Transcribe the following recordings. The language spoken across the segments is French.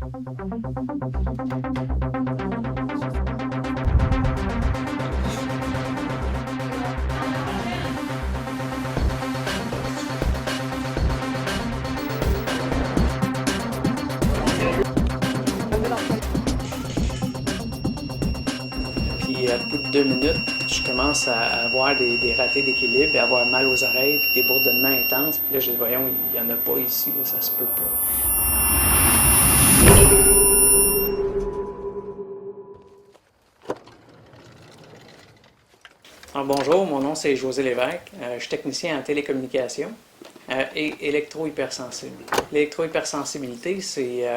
Puis, à bout de 2 minutes, je commence à avoir des ratés d'équilibre et avoir mal aux oreilles, puis des bourdonnements intenses. Puis là, je dis, voyons, il n'y en a pas ici, là, ça se peut pas. Alors, bonjour, mon nom c'est José Lévesque. Je suis technicien en télécommunication et électro-hypersensible. L'électro-hypersensibilité, c'est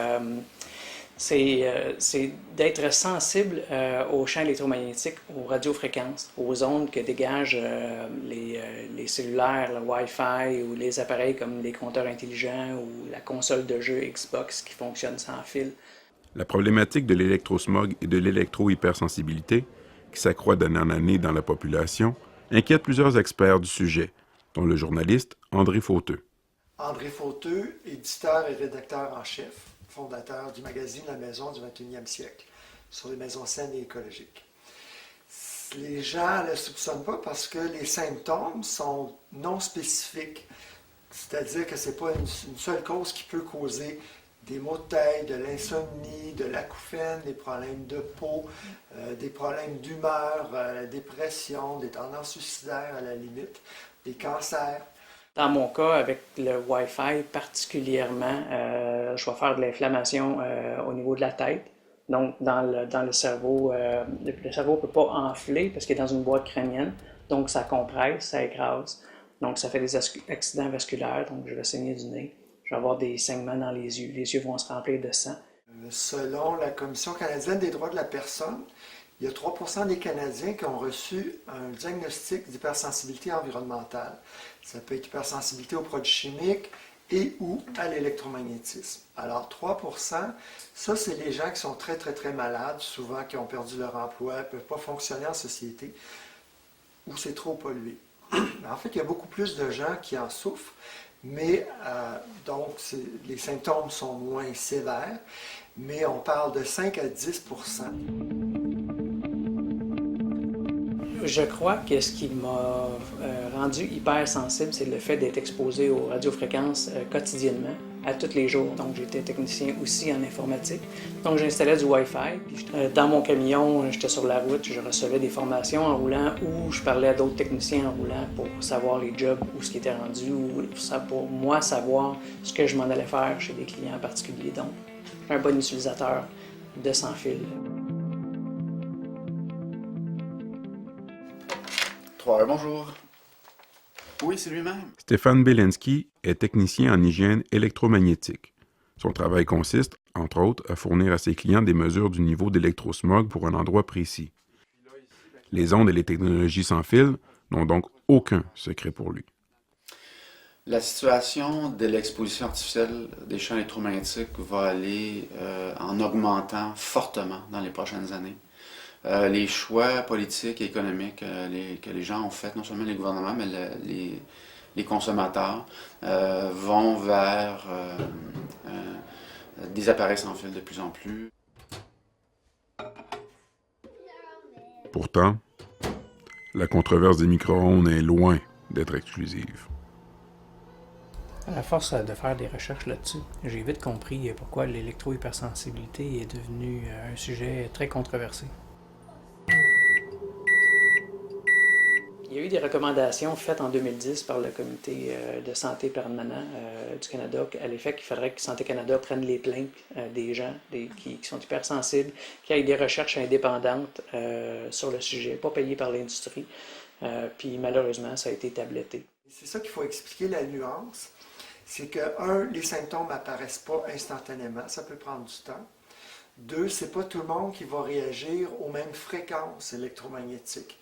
d'être sensible aux champs électromagnétiques, aux radiofréquences, aux ondes que dégagent les cellulaires, le Wi-Fi ou les appareils comme les compteurs intelligents ou la console de jeu Xbox qui fonctionne sans fil. La problématique de l'électrosmog et de l'électro-hypersensibilité, qui s'accroît d'année en année dans la population, inquiète plusieurs experts du sujet, dont le journaliste André Fauteux. André Fauteux, éditeur et rédacteur en chef, fondateur du magazine La Maison du 21e siècle, sur les maisons saines et écologiques. Les gens ne le soupçonnent pas parce que les symptômes sont non spécifiques. C'est-à-dire que ce n'est pas une seule cause qui peut causer des maux de tête, de l'insomnie, de l'acouphène, des problèmes de peau, des problèmes d'humeur, la dépression, des tendances suicidaires à la limite, des cancers. Dans mon cas, avec le Wi-Fi particulièrement, je vais faire de l'inflammation au niveau de la tête. Donc, dans le cerveau, le cerveau ne peut pas enfler parce qu'il est dans une boîte crânienne. Donc, ça compresse, ça écrase. Donc, ça fait des accidents vasculaires. Donc, je vais saigner du nez. Je vais avoir des saignements dans les yeux. Les yeux vont se remplir de sang. Selon la Commission canadienne des droits de la personne, il y a 3% des Canadiens qui ont reçu un diagnostic d'hypersensibilité environnementale. Ça peut être hypersensibilité aux produits chimiques et ou à l'électromagnétisme. Alors 3%, ça c'est les gens qui sont très très très malades, souvent qui ont perdu leur emploi, ne peuvent pas fonctionner en société, ou c'est trop pollué. En fait, il y a beaucoup plus de gens qui en souffrent, mais donc les symptômes sont moins sévères, mais on parle de 5 à 10%. Je crois que ce qui m'a rendu hypersensible, c'est le fait d'être exposé aux radiofréquences quotidiennement, à tous les jours. Donc, j'étais technicien aussi en informatique. Donc, j'installais du Wi-Fi. Puis, dans mon camion, j'étais sur la route, je recevais des formations en roulant ou je parlais à d'autres techniciens en roulant pour savoir les jobs, où ce qui était rendu, ou pour moi savoir ce que je m'en allais faire chez des clients en particulier. Donc, un bon utilisateur de sans fil. 3 heures, bonjour. Oui, c'est lui-même. Stéphane Belensky est technicien en hygiène électromagnétique. Son travail consiste, entre autres, à fournir à ses clients des mesures du niveau d'électrosmog pour un endroit précis. Les ondes et les technologies sans fil n'ont donc aucun secret pour lui. La situation de l'exposition artificielle des champs électromagnétiques va aller en augmentant fortement dans les prochaines années. Les choix politiques et économiques que les gens ont faits, non seulement les gouvernements, mais les consommateurs, vont vers des appareils sans fil de plus en plus. Pourtant, la controverse des micro-ondes est loin d'être exclusive. À force de faire des recherches là-dessus, j'ai vite compris pourquoi l'électro-hypersensibilité est devenue un sujet très controversé. Il y a eu des recommandations faites en 2010 par le Comité de santé permanent du Canada à l'effet qu'il faudrait que Santé Canada prenne les plaintes des gens qui sont hypersensibles, qu'il y ait des recherches indépendantes sur le sujet, pas payées par l'industrie. Puis malheureusement, ça a été tabletté. C'est ça qu'il faut expliquer la nuance. C'est que, les symptômes n'apparaissent pas instantanément, ça peut prendre du temps. 2, c'est pas tout le monde qui va réagir aux mêmes fréquences électromagnétiques.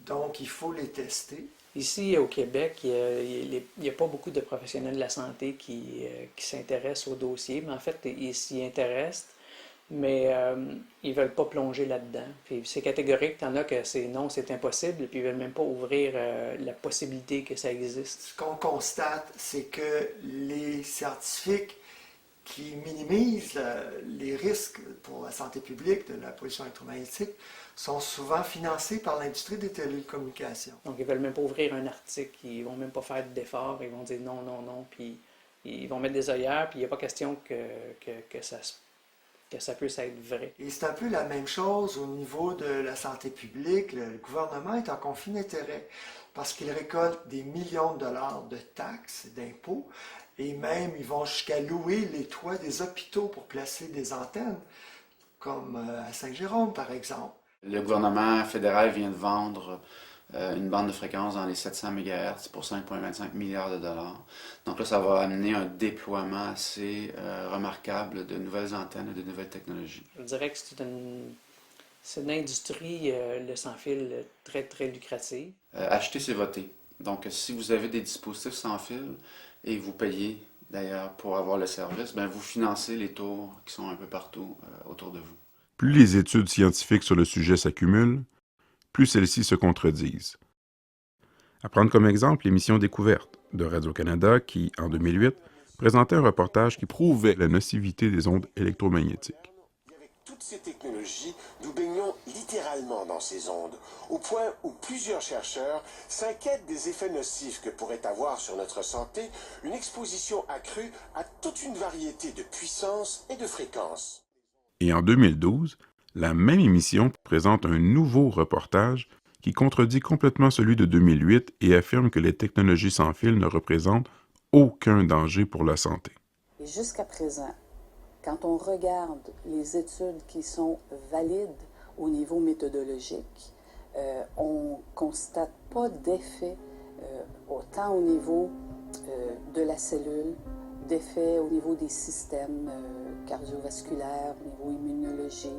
Donc, il faut les tester. Ici, au Québec, il n'y a pas beaucoup de professionnels de la santé qui s'intéressent au dossier. Mais en fait, ils s'y intéressent, mais ils ne veulent pas plonger là-dedans. Puis c'est catégorique, il y en a que c'est non, c'est impossible, puis ils ne veulent même pas ouvrir la possibilité que ça existe. Ce qu'on constate, c'est que les scientifiques qui minimisent les risques pour la santé publique de la pollution électromagnétique sont souvent financés par l'industrie des télécommunications. Donc, ils ne veulent même pas ouvrir un article, ils ne vont même pas faire d'efforts, ils vont dire non, non, non, puis ils vont mettre des œillères, puis il n'y a pas question que ça puisse être vrai. Et c'est un peu la même chose au niveau de la santé publique. Le gouvernement est en conflit d'intérêts parce qu'il récolte des millions de dollars de taxes et d'impôts, et même ils vont jusqu'à louer les toits des hôpitaux pour placer des antennes, comme à Saint-Jérôme par exemple. Le gouvernement fédéral vient de vendre une bande de fréquence dans les 700 MHz pour 5,25 milliards de dollars. Donc là, ça va amener un déploiement assez remarquable de nouvelles antennes et de nouvelles technologies. Je dirais que c'est une industrie, le sans-fil, très, très lucrative. Acheter, c'est voter. Donc, si vous avez des dispositifs sans fil et vous payez d'ailleurs pour avoir le service, bien, vous financez les tours qui sont un peu partout autour de vous. Plus les études scientifiques sur le sujet s'accumulent, plus celles-ci se contredisent. À prendre comme exemple l'émission Découverte de Radio-Canada qui, en 2008, présentait un reportage qui prouvait la nocivité des ondes électromagnétiques. Avec toutes ces technologies, nous baignons littéralement dans ces ondes, au point où plusieurs chercheurs s'inquiètent des effets nocifs que pourrait avoir sur notre santé une exposition accrue à toute une variété de puissances et de fréquences. Et en 2012, la même émission présente un nouveau reportage qui contredit complètement celui de 2008 et affirme que les technologies sans fil ne représentent aucun danger pour la santé. Et jusqu'à présent, quand on regarde les études qui sont valides au niveau méthodologique, on ne constate pas d'effet autant au niveau de la cellule, d'effets au niveau des systèmes cardiovasculaires, au niveau immunologie,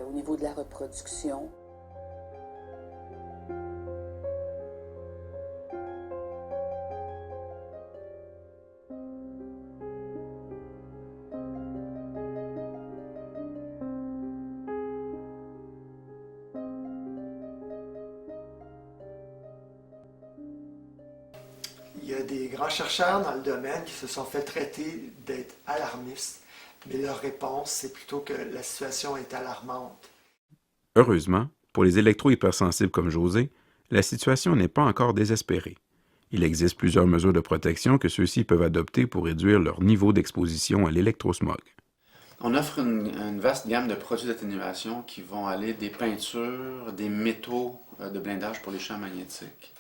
au niveau de la reproduction. Il y a des grands chercheurs dans le domaine qui se sont fait traiter d'être alarmistes, mais leur réponse, c'est plutôt que la situation est alarmante. Heureusement, pour les électro-hypersensibles comme José, la situation n'est pas encore désespérée. Il existe plusieurs mesures de protection que ceux-ci peuvent adopter pour réduire leur niveau d'exposition à l'électrosmog. On offre une vaste gamme de produits d'atténuation qui vont aller des peintures, des métaux de blindage pour les champs magnétiques,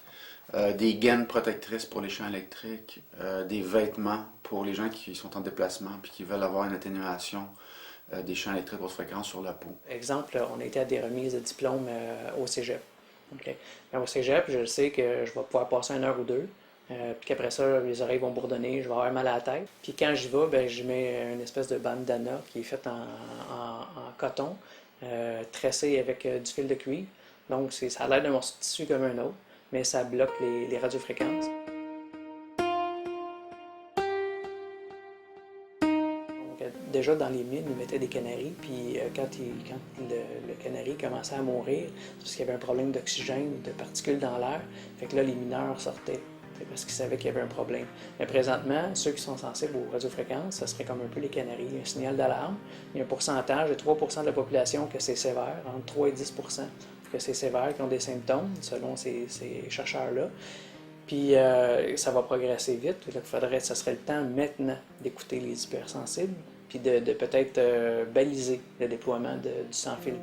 des gaines protectrices pour les champs électriques, des vêtements pour les gens qui sont en déplacement et qui veulent avoir une atténuation des champs électriques haute fréquence sur la peau. Exemple, on a été à des remises de diplômes au cégep. Okay. Au cégep, je sais que je vais pouvoir passer 1 heure ou 2, puis qu'après ça, les oreilles vont bourdonner, je vais avoir mal à la tête. Puis quand j'y vais, ben, je mets une espèce de bandana qui est faite en coton, tressé avec du fil de cuivre. Donc ça a l'air d'un morceau de tissu comme un autre, mais ça bloque les radiofréquences. Déjà dans les mines, ils mettaient des canaris, puis quand le canari commençait à mourir, c'est parce qu'il y avait un problème d'oxygène, de particules dans l'air, fait que là, les mineurs sortaient, parce qu'ils savaient qu'il y avait un problème. Mais présentement, ceux qui sont sensibles aux radiofréquences, ça serait comme un peu les canaris, un signal d'alarme. Il y a un pourcentage de 3% de la population que c'est sévère, entre 3 et 10% que c'est sévère, qui ont des symptômes, selon ces chercheurs-là. Puis ça va progresser vite, ça serait le temps maintenant d'écouter les hypersensibles, puis de peut-être baliser le déploiement du sans-fil.